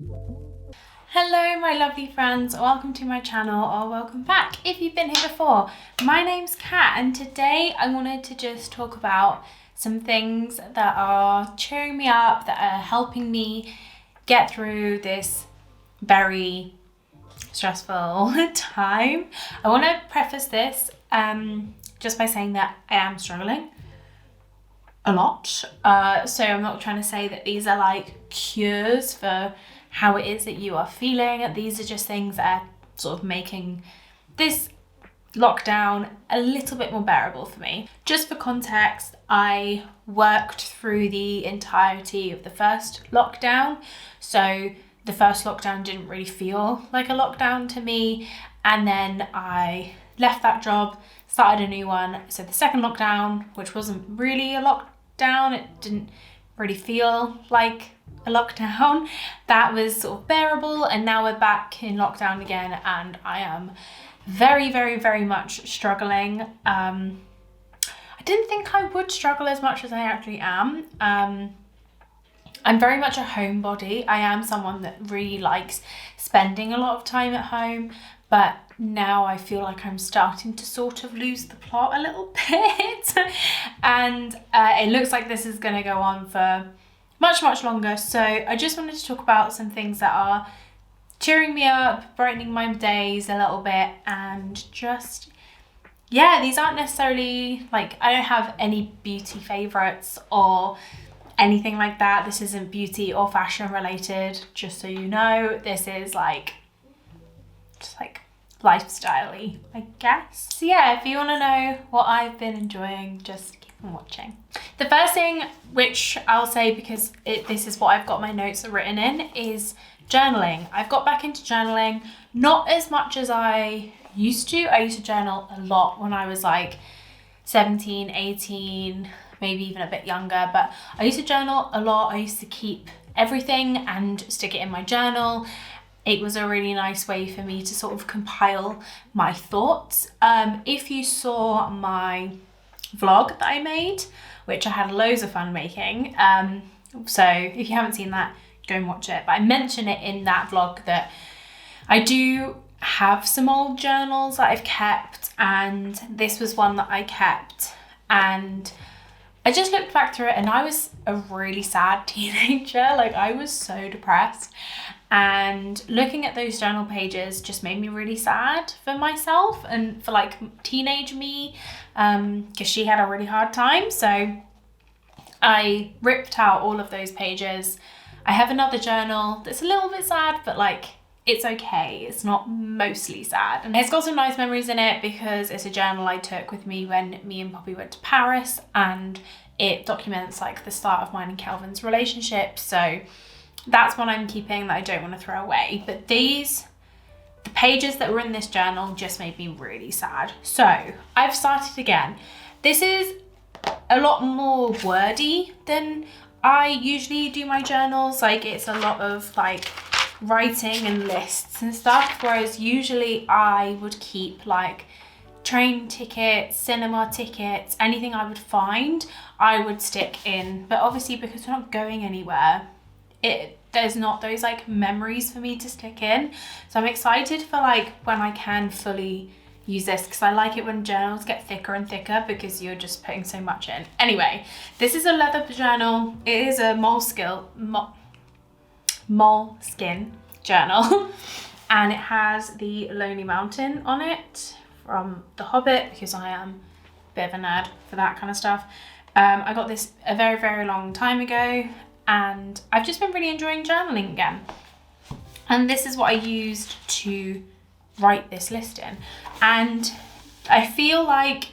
Hello my lovely friends, welcome to my channel or welcome back if you've been here before. My name's Kat and today I wanted to just talk about some things that are cheering me up, that are helping me get through this very stressful time. I want to preface this just by saying that I am struggling a lot. So I'm not trying to say that these are like cures for how it is that you are feeling. These are just things that are sort of making this lockdown a little bit more bearable for me. Just for context, I worked through the entirety of the first lockdown. So the first lockdown didn't really feel like a lockdown to me. And then I left that job, started a new one. So the second lockdown, which wasn't really a lockdown, it didn't really feel like a lockdown, that was sort of bearable, and now we're back in lockdown again and I am very much struggling. I didn't think I would struggle as much as I actually am. I'm very much a homebody. I am someone that really likes spending a lot of time at home, but now I feel like I'm starting to sort of lose the plot a little bit and it looks like this is going to go on for much longer. So I just wanted to talk about some things that are cheering me up, brightening my days a little bit, and just, yeah, these aren't necessarily like, I don't have any beauty favorites or anything like that. This isn't beauty or fashion related, just so you know. This is like just like lifestyle-y, I guess. So yeah, if you want to know what I've been enjoying, just keep on watching. The first thing, which I'll say because this is what I've got my notes written in, is journaling. I've got back into journaling, not as much as I used to. I used to journal a lot when I was like 17, 18, maybe even a bit younger, but I used to journal a lot. I used to keep everything and stick it in my journal. It was a really nice way for me to sort of compile my thoughts. If you saw my vlog that I made, which I had loads of fun making, so if you haven't seen that, go and watch it. But I mention it in that vlog that I do have some old journals that I've kept, and this was one that I kept, and I just looked back through it and I was a really sad teenager. Like, I was so depressed, and looking at those journal pages just made me really sad for myself and for like teenage me, because she had a really hard time. So I ripped out all of those pages. I have another journal that's a little bit sad, but like, it's okay. It's not mostly sad. And it's got some nice memories in it because it's a journal I took with me when me and Poppy went to Paris, and it documents like the start of mine and Calvin's relationship. So that's one I'm keeping that I don't want to throw away. But the pages that were in this journal just made me really sad. So I've started again. This is a lot more wordy than I usually do my journals. Like, it's a lot of like writing and lists and stuff, whereas usually I would keep like train tickets, cinema tickets, anything I would find, I would stick in. But obviously, because we're not going anywhere, there's not those like memories for me to stick in. So I'm excited for like when I can fully use this, because I like it when journals get thicker and thicker because you're just putting so much in. Anyway, this is a leather journal. It is a moleskin journal and it has the Lonely Mountain on it from The Hobbit, because I am a bit of a nerd for that kind of stuff. I got this a very long time ago, and I've just been really enjoying journaling again. And this is what I used to write this list in. And I feel like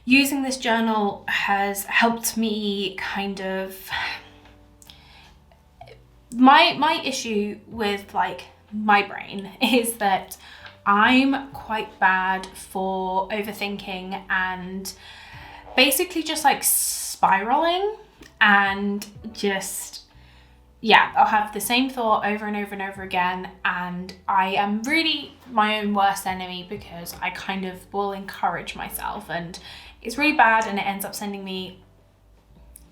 using this journal has helped me kind of... My issue with like my brain is that I'm quite bad for overthinking and basically just like spiraling, and just, yeah, I'll have the same thought over and over again, and I am really my own worst enemy because I kind of will encourage myself, and it's really bad, and it ends up sending me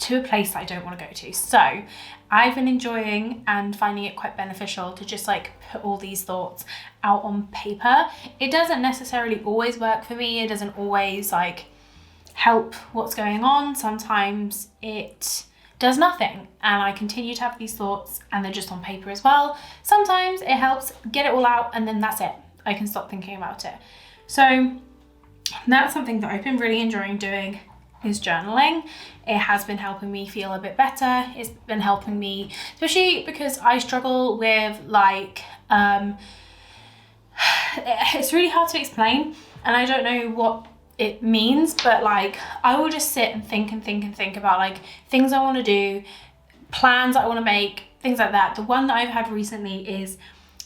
to a place that I don't want to go to. So I've been enjoying and finding it quite beneficial to just like put all these thoughts out on paper. It doesn't necessarily always work for me. It doesn't always like help what's going on. Sometimes it does nothing and I continue to have these thoughts and they're just on paper as well. Sometimes it helps get it all out and then that's it. I can stop thinking about it. So that's something that I've been really enjoying doing, is journaling. It has been helping me feel a bit better. It's been helping me, especially because I struggle with like, it's really hard to explain and I don't know what it means, but like I will just sit and think about like things I want to do, plans I want to make, things like that. The one that I've had recently is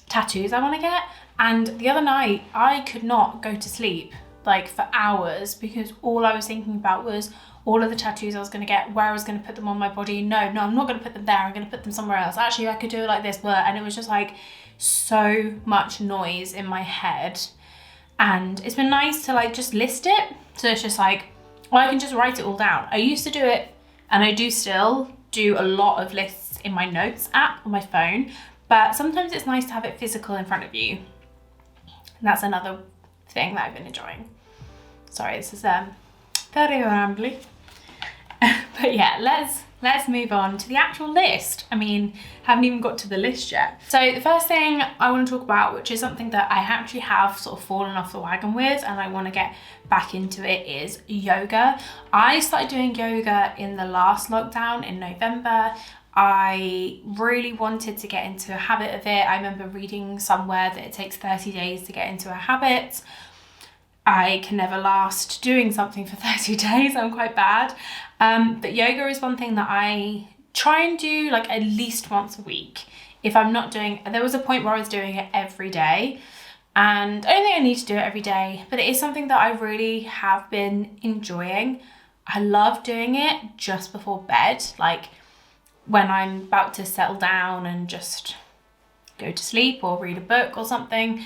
tattoos I want to get, and the other night I could not go to sleep like for hours because all I was thinking about was all of the tattoos I was going to get, where I was going to put them on my body. No, I'm not going to put them there, I'm going to put them somewhere else. Actually, I could do it like this, and it was just like so much noise in my head. And it's been nice to like just list it. So it's just like, well, I can just write it all down. I used to do it, and I do still do a lot of lists in my notes app on my phone, but sometimes it's nice to have it physical in front of you. And that's another thing that I've been enjoying. Sorry, this is very rambly. But yeah, let's move on to the actual list. I mean, haven't even got to the list yet. So the first thing I want to talk about, which is something that I actually have sort of fallen off the wagon with and I want to get back into it, is yoga. I started doing yoga in the last lockdown in November. I really wanted to get into a habit of it. I remember reading somewhere that it takes 30 days to get into a habit. I can never last doing something for 30 days. I'm quite bad. But yoga is one thing that I try and do like at least once a week. If I'm not doing, there was a point where I was doing it every day, and I don't think I need to do it every day, but it is something that I really have been enjoying. I love doing it just before bed, like when I'm about to settle down and just go to sleep or read a book or something.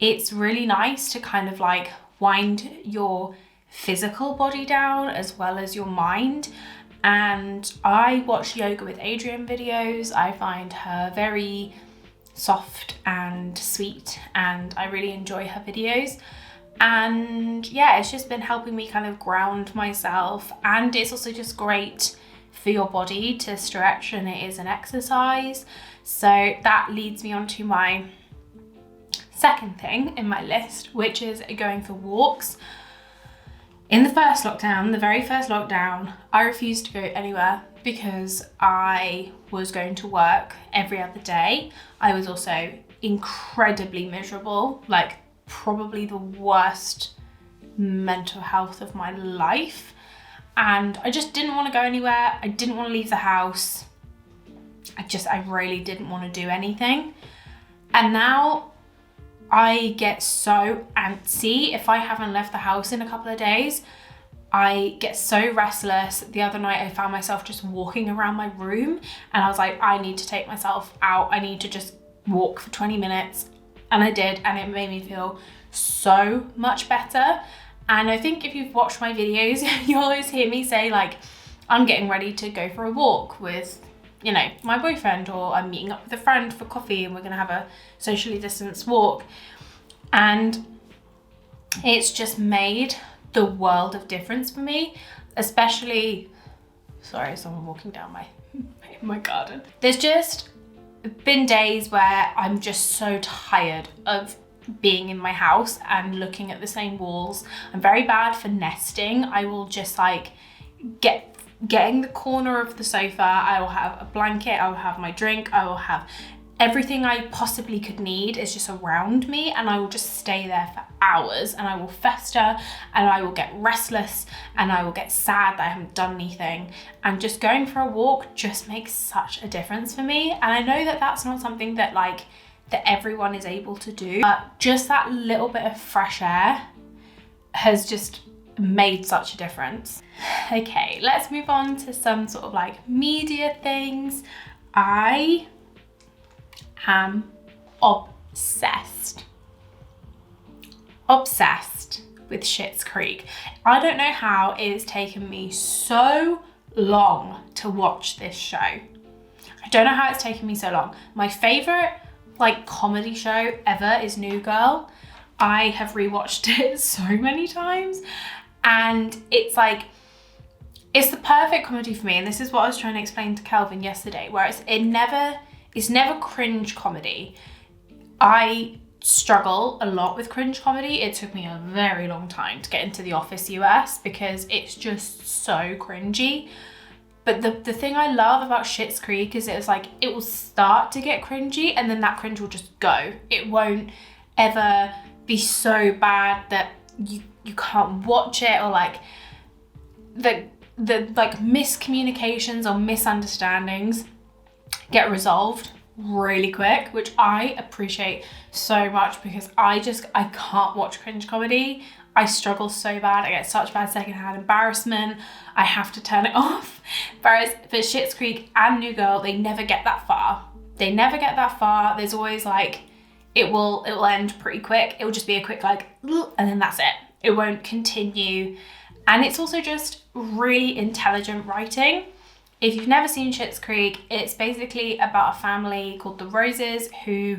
It's really nice to kind of like wind your physical body down as well as your mind. And I watch Yoga with Adriene videos. I find her very soft and sweet and I really enjoy her videos. And yeah, it's just been helping me kind of ground myself, and it's also just great for your body to stretch, and it is an exercise. So that leads me on to my second thing in my list, which is going for walks. In the first lockdown, the very first lockdown, I refused to go anywhere because I was going to work every other day. I was also incredibly miserable, like probably the worst mental health of my life. And I just didn't want to go anywhere. I didn't want to leave the house. I really didn't want to do anything. And now I get so antsy if I haven't left the house in a couple of days. I get so restless. The other night I found myself just walking around my room and I was like, I need to take myself out. I need to just walk for 20 minutes. And I did, and it made me feel so much better. And I think if you've watched my videos, you always hear me say like, I'm getting ready to go for a walk with, you know, my boyfriend, or I'm meeting up with a friend for coffee and we're gonna have a socially distanced walk. And it's just made the world of difference for me, especially, sorry, someone walking down my garden. There's just been days where I'm just so tired of being in my house and looking at the same walls. I'm very bad for nesting. I will just like getting the corner of the sofa. I will have a blanket, I will have my drink, I will have everything I possibly could need is just around me, and I will just stay there for hours, and I will fester and I will get restless and I will get sad that I haven't done anything. And just going for a walk just makes such a difference for me. And I know that that's not something that everyone is able to do, but just that little bit of fresh air has just made such a difference. Okay, let's move on to some sort of like media things. I am obsessed with Schitt's Creek. I don't know how it has taken me so long to watch this show. I don't know how it's taken me so long. My favorite like comedy show ever is New Girl. I have rewatched it so many times, and it's like, it's the perfect comedy for me. And this is what I was trying to explain to Kelvin yesterday, where it's never cringe comedy. I struggle a lot with cringe comedy. It took me a very long time to get into The Office US because it's just so cringy. But the thing I love about Schitt's Creek is it will start to get cringy and then that cringe will just go. It won't ever be so bad that you can't watch it, or like the like miscommunications or misunderstandings get resolved really quick, which I appreciate so much because I can't watch cringe comedy. I struggle so bad. I get such bad secondhand embarrassment. I have to turn it off. Whereas for Schitt's Creek and New Girl, they never get that far. There's always like, it will end pretty quick. It will just be a quick like, and then that's it. It won't continue. And it's also just really intelligent writing. If you've never seen Schitt's Creek, it's basically about a family called the Roses who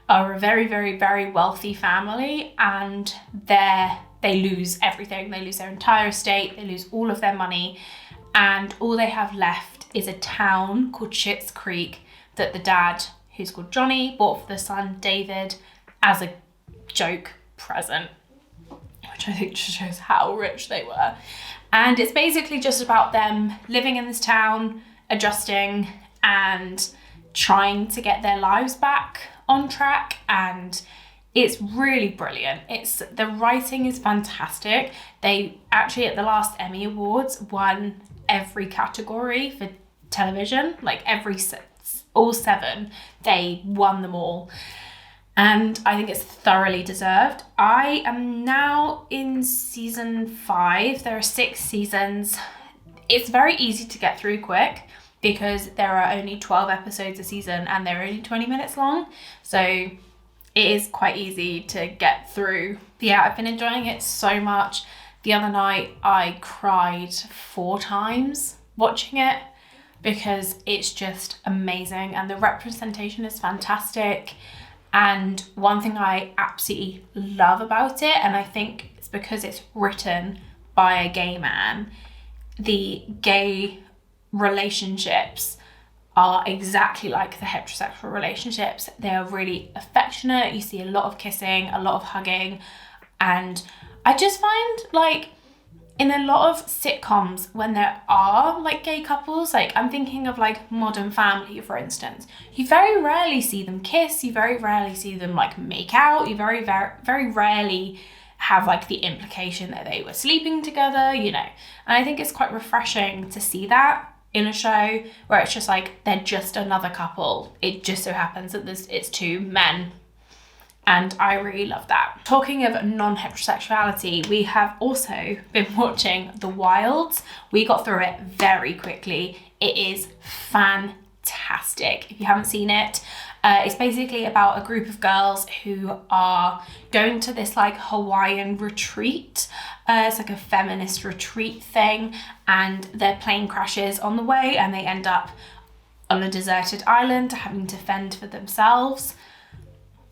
are a very, very, very wealthy family, and they lose everything. They lose their entire estate, they lose all of their money, and all they have left is a town called Schitt's Creek that the dad, who's called Johnny, bought for the son David as a joke present, which I think just shows how rich they were. And it's basically just about them living in this town, adjusting and trying to get their lives back on track. And it's really brilliant. The writing is fantastic. They actually at the last Emmy Awards won every category for television, like all 7, they won them all. And I think it's thoroughly deserved. I am now in season 5. There are 6 seasons. It's very easy to get through quick because there are only 12 episodes a season and they're only 20 minutes long. So it is quite easy to get through. But yeah, I've been enjoying it so much. The other night I cried 4 times watching it because it's just amazing and the representation is fantastic. And one thing I absolutely love about it, and I think it's because it's written by a gay man, the gay relationships are exactly like the heterosexual relationships. They are really affectionate. You see a lot of kissing, a lot of hugging. And I just find like in a lot of sitcoms when there are like gay couples, like I'm thinking of like Modern Family, for instance, you very rarely see them kiss, you very rarely see them like make out, you very, very, very rarely have like the implication that they were sleeping together, you know. And I think it's quite refreshing to see that in a show where it's just like they're just another couple. It just so happens that it's 2 men. And I really love that. Talking of non-heterosexuality, we have also been watching The Wilds. We got through it very quickly. It is fantastic. If you haven't seen it, it's basically about a group of girls who are going to this like Hawaiian retreat. It's like a feminist retreat thing, and their plane crashes on the way and they end up on a deserted island having to fend for themselves.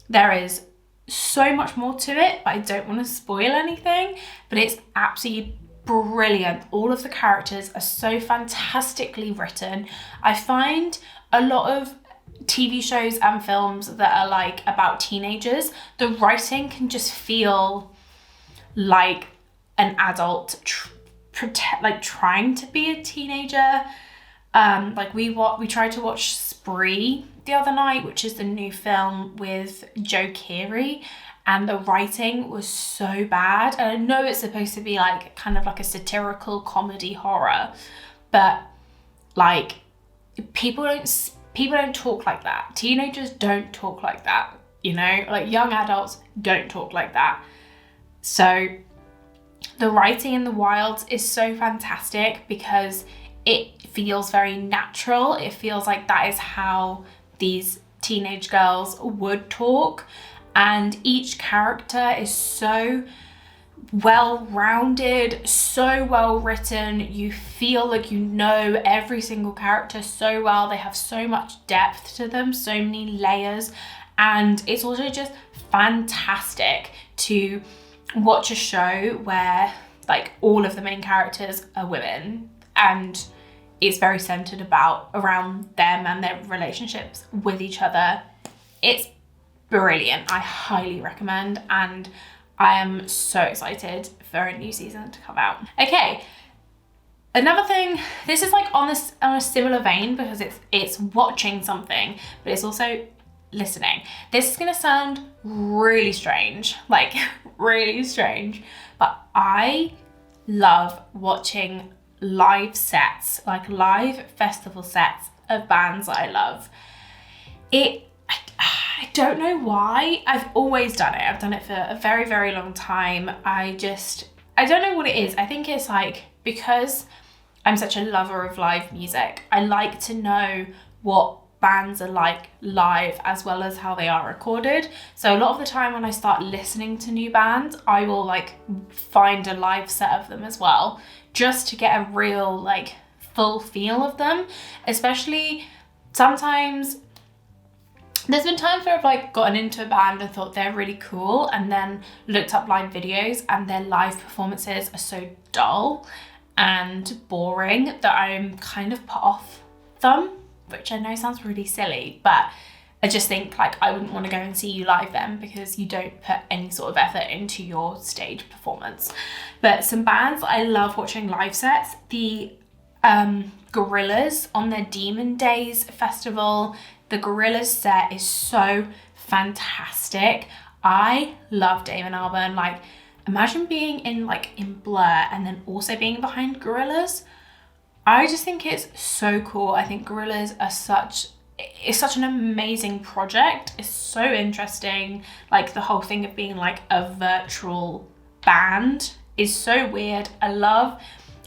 There is so much more to it, but I don't want to spoil anything, but it's absolutely brilliant. All of the characters are so fantastically written. I find a lot of TV shows and films that are like about teenagers, the writing can just feel like an adult trying to be a teenager. Like we tried to watch Spree the other night, which is the new film with Joe Keery, and the writing was so bad. And I know it's supposed to be like kind of like a satirical comedy horror, but like people don't talk like that. Teenagers don't talk like that, you know, like young adults don't talk like that. So the writing in The Wilds is so fantastic because it feels very natural. It feels like that is how these teenage girls would talk. And each character is so well-rounded, so well written. You feel like you know every single character so well. They have so much depth to them, so many layers, and it's also just fantastic to watch a show where like all of the main characters are women, and it's very centered around them and their relationships with each other. It's brilliant. I highly recommend, and I am so excited for a new season to come out. Okay, another thing, this is like on a similar vein because it's watching something, but it's also listening. This is gonna sound really strange, like really strange, but I love watching live sets, like live festival sets of bands that I love. I don't know why. I've always done it. I've done it for a very, very long time. I don't know what it is. I think it's like, because I'm such a lover of live music, I like to know what bands are like live as well as how they are recorded. So a lot of the time when I start listening to new bands, I will like find a live set of them as well, just to get a real like full feel of them. Especially sometimes there's been times where I've like gotten into a band and thought they're really cool, and then looked up live videos and their live performances are so dull and boring that I'm kind of put off them, which I know sounds really silly, but I just think like I wouldn't want to go and see you live then, because you don't put any sort of effort into your stage performance. But some bands I love watching live sets, the Gorillaz on their Demon Days festival. The Gorillaz set is so fantastic. I love Damon Albarn. Like, imagine being in Blur and then also being behind Gorillaz. I just think it's so cool. I think Gorillaz it's such an amazing project. It's so interesting. Like, the whole thing of being like a virtual band is so weird. I love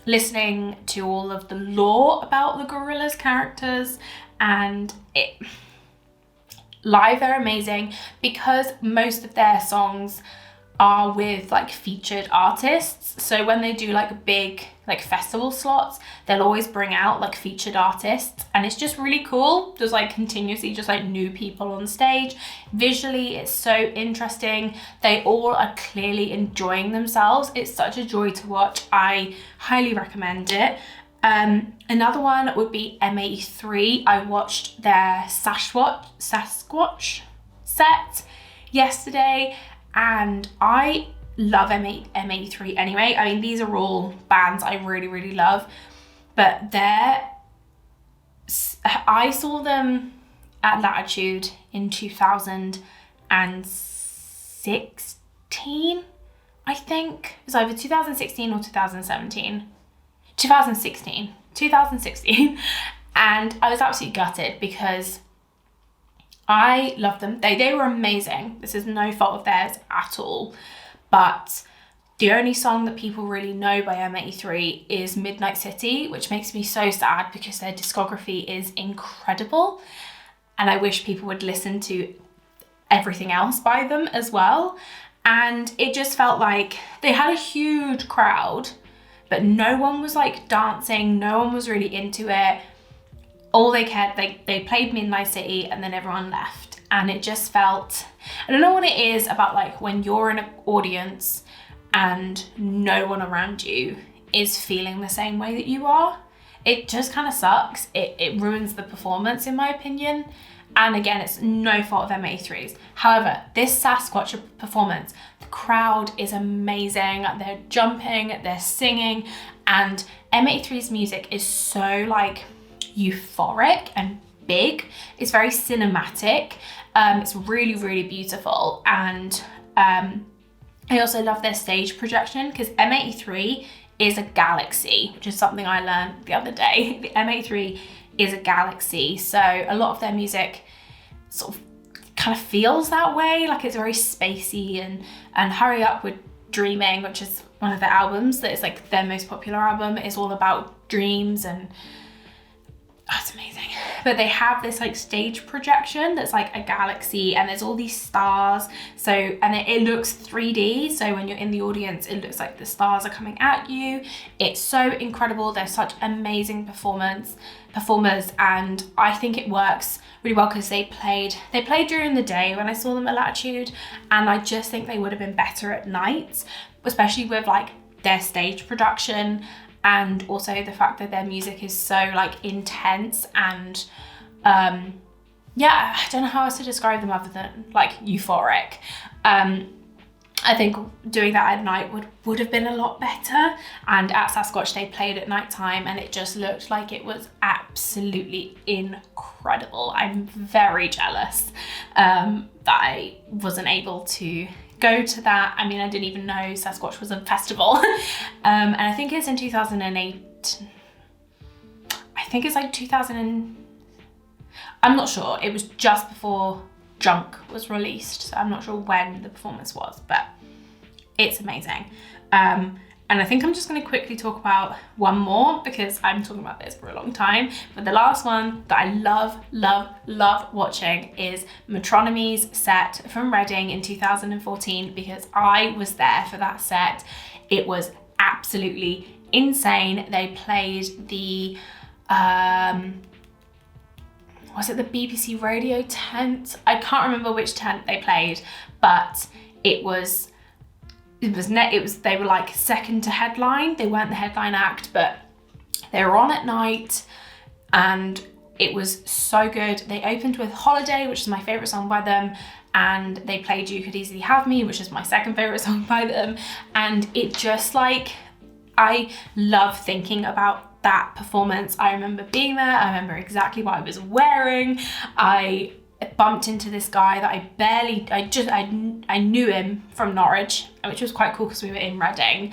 listening to all of the lore about the Gorillaz characters, and live they're amazing because most of their songs are with like featured artists. So when they do like big like festival slots, they'll always bring out like featured artists, and it's just really cool. There's like continuously just like new people on stage. Visually it's so interesting. They all are clearly enjoying themselves. It's such a joy to watch. I highly recommend it. Another one would be M83. I watched their Sasquatch set yesterday, and I love M83 anyway. I mean, these are all bands I really, really love, but I saw them at Latitude in 2016, I think. It was either 2016 or 2017. 2016, and I was absolutely gutted because I love them. They were amazing. This is no fault of theirs at all, but the only song that people really know by M83 is Midnight City, which makes me so sad because their discography is incredible, and I wish people would listen to everything else by them as well. And it just felt like they had a huge crowd, but no one was like dancing, no one was really into it. All they cared, they played Midnight City and then everyone left. And it just felt, I don't know what it is about like when you're in an audience and no one around you is feeling the same way that you are. It just kind of sucks. It ruins the performance in my opinion. And again, it's no fault of M83's. However, this Sasquatch performance, the crowd is amazing. They're jumping, they're singing, and M83's music is so like euphoric and big. It's very cinematic. It's really, really beautiful. And I also love their stage projection, because M83 is a galaxy, which is something I learned the other day. The M83 is a galaxy, so a lot of their music sort of kind of feels that way, like it's very spacey. And Hurry Up with Dreaming, which is one of their albums that is like their most popular album, is all about dreams, and Oh, it's amazing. But they have this like stage projection that's like a galaxy, and there's all these stars. So, and it looks 3D. So when you're in the audience, it looks like the stars are coming at you. It's so incredible. They're such amazing performers, and I think it works really well because they played during the day when I saw them at Latitude, and I just think they would have been better at night, especially with like their stage production. And also the fact that their music is so like intense and yeah, I don't know how else to describe them other than like euphoric. I think doing that at night would have been a lot better. And at Sasquatch they played at night time, and it just looked like it was absolutely incredible. I'm very jealous that I wasn't able to go to that. I mean, I didn't even know Sasquatch was a festival. And I think it's in 2008. I think it's like 2000 I'm not sure. It was just before Junk was released, so I'm not sure when the performance was, but it's amazing. And I think I'm just going to quickly talk about one more because I'm talking about this for a long time. But the last one that I love watching is Metronomy's set from Reading in 2014, because I was there for that set. It was absolutely insane. They played the, was it the BBC Radio tent? I can't remember which tent they played, but they were like second to headline. They weren't the headline act, but they were on at night, and it was so good. They opened with Holiday, which is my favorite song by them, and they played You Could Easily Have Me, which is my second favorite song by them. And it just like, I love thinking about that performance. I remember being there. I remember exactly what I was wearing. I bumped into this guy that I knew him from Norwich, which was quite cool because we were in Reading,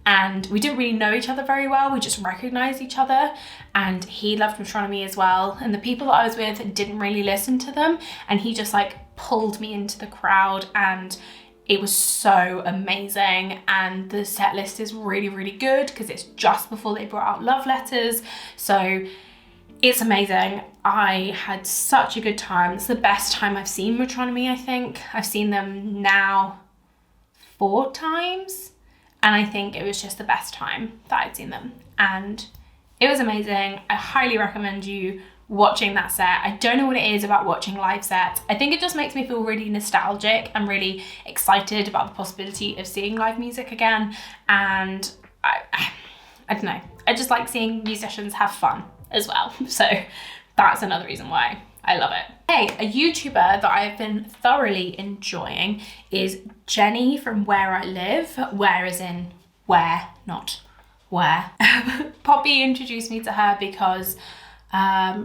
and we didn't really know each other very well. We just recognized each other, and he loved Metronomy as well. And the people that I was with didn't really listen to them, and he just like pulled me into the crowd, and it was so amazing. And the set list is really good because it's just before they brought out Love Letters, so it's amazing. I had such a good time. It's the best time I've seen Metronomy, I think. I've seen them now 4 times, and I think it was just the best time that I'd seen them. And it was amazing. I highly recommend you watching that set. I don't know what it is about watching live sets. I think it just makes me feel really nostalgic and really excited about the possibility of seeing live music again. And I don't know. I just like seeing musicians have fun as well. So that's another reason why I love it. Hey, a YouTuber that I've been thoroughly enjoying is Jenny from Where I Live. Where as in where, not where. Poppy introduced me to her because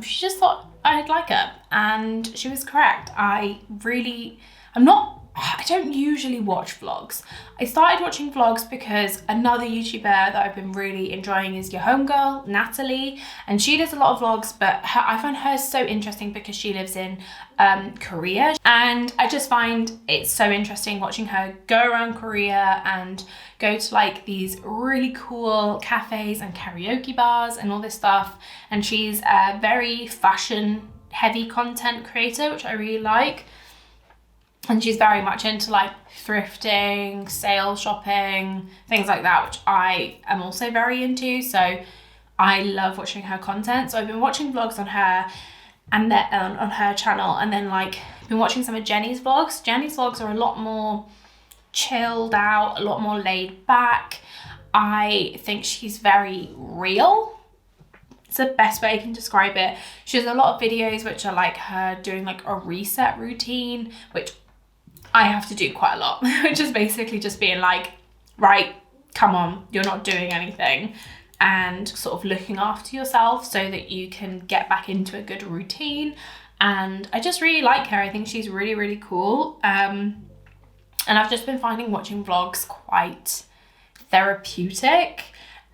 she just thought I'd like her, and she was correct. I don't usually watch vlogs. I started watching vlogs because another YouTuber that I've been really enjoying is your homegirl, Natalie, and she does a lot of vlogs, but I find her so interesting because she lives in Korea, and I just find it so interesting watching her go around Korea and go to like these really cool cafes and karaoke bars and all this stuff. And she's a very fashion heavy content creator, which I really like. And she's very much into like thrifting, sale shopping, things like that, which I am also very into. So I love watching her content. So I've been watching vlogs on her and on her channel, and then like been watching some of Jenny's vlogs. Jenny's vlogs are a lot more chilled out, a lot more laid back. I think she's very real. It's the best way I can describe it. She has a lot of videos which are like her doing like a reset routine, which I have to do quite a lot, which is basically just being like, right, come on, you're not doing anything, and sort of looking after yourself so that you can get back into a good routine. And I just really like her. I think she's really cool. And I've just been finding watching vlogs quite therapeutic,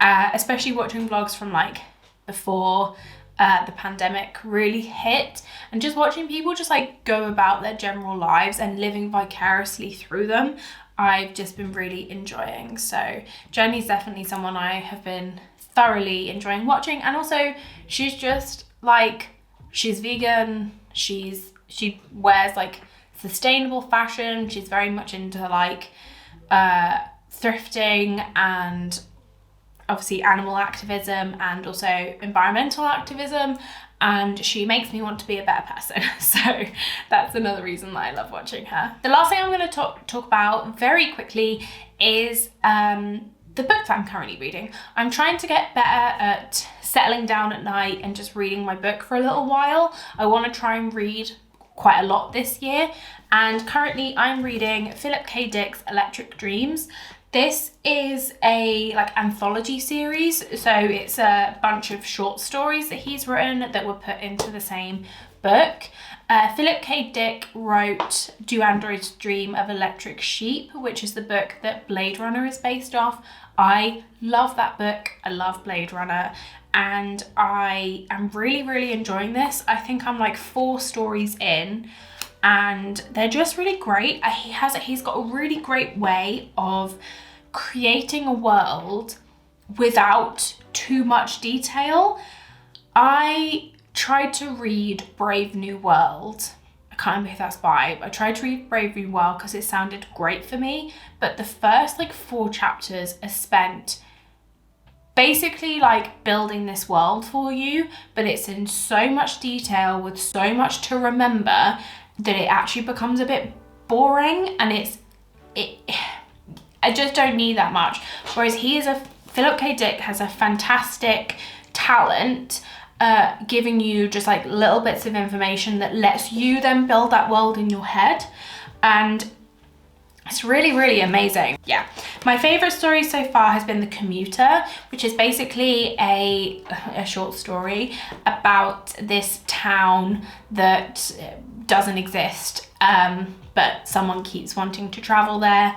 especially watching vlogs from like before the pandemic really hit, and just watching people just like go about their general lives and living vicariously through them. I've just been really enjoying. So Jenny's definitely someone I have been thoroughly enjoying watching. And also she's just like, she's vegan, she wears like sustainable fashion, she's very much into like thrifting and obviously animal activism and also environmental activism, and she makes me want to be a better person. So that's another reason that I love watching her. The last thing I'm going to talk about very quickly is the book that I'm currently reading. I'm trying to get better at settling down at night and just reading my book for a little while. I want to try and read quite a lot this year, and currently I'm reading Philip K. Dick's Electric Dreams. This is a like anthology series, so it's a bunch of short stories that he's written that were put into the same book. Philip K. Dick wrote Do Androids Dream of Electric Sheep, which is the book that Blade Runner is based off. I love that book. I love Blade Runner, and I am really enjoying this. I think I'm like 4 stories in, and they're just really great. He's got a really great way of creating a world without too much detail. I tried to read Brave New World. I can't remember if that's by. I tried to read Brave New World because it sounded great for me, but the first like 4 chapters are spent basically like building this world for you, but it's in so much detail with so much to remember that it actually becomes a bit boring, and I just don't need that much. Whereas Philip K. Dick has a fantastic talent giving you just like little bits of information that lets you then build that world in your head, and it's really amazing. Yeah, my favorite story so far has been The Commuter, which is basically a short story about this town that doesn't exist, but someone keeps wanting to travel there.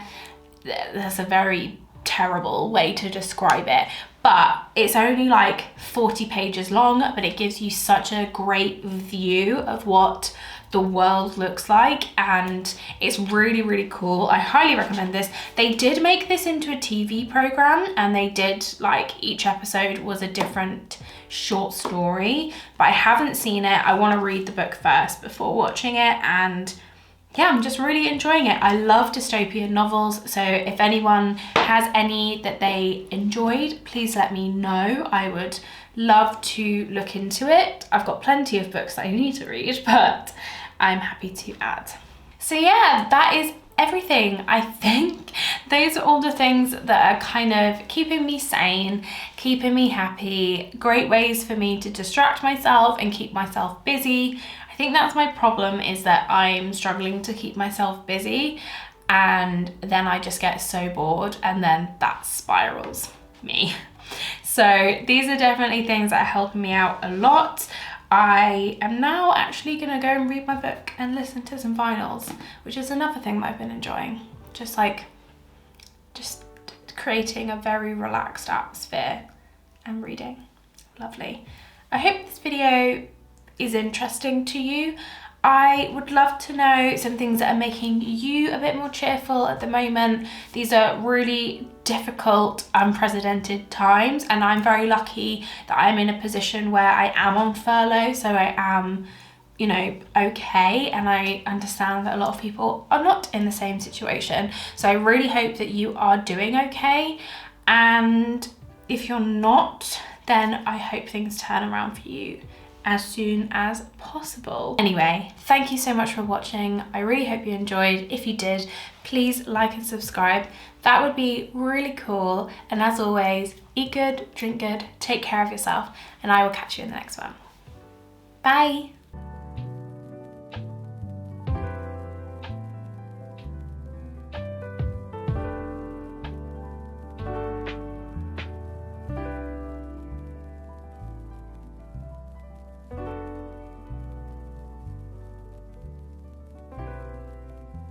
That's a very terrible way to describe it, but it's only like 40 pages long, but it gives you such a great view of what the world looks like, and it's really cool. I highly recommend this. They did make this into a TV program, and they did like each episode was a different short story, but I haven't seen it. I want to read the book first before watching it, and yeah, I'm just really enjoying it. I love dystopian novels, so if anyone has any that they enjoyed, please let me know. I would love to look into it. I've got plenty of books that I need to read, but I'm happy to add. So yeah, that is everything. I think those are all the things that are kind of keeping me sane, keeping me happy, great ways for me to distract myself and keep myself busy. I think that's my problem, is that I'm struggling to keep myself busy, and then I just get so bored, and then that spirals me. So these are definitely things that are helping me out a lot. I am now actually gonna go and read my book and listen to some vinyls, which is another thing that I've been enjoying. Just creating a very relaxed atmosphere and reading. Lovely. I hope this video is interesting to you. I would love to know some things that are making you a bit more cheerful at the moment. These are really difficult, unprecedented times, and I'm very lucky that I'm in a position where I am on furlough, so I am, you know, okay, and I understand that a lot of people are not in the same situation. So I really hope that you are doing okay, and if you're not, then I hope things turn around for you as soon as possible. Anyway, thank you so much for watching. I really hope you enjoyed. If you did, please like and subscribe. That would be really cool. And as always, eat good, drink good, take care of yourself, and I will catch you in the next one. Bye.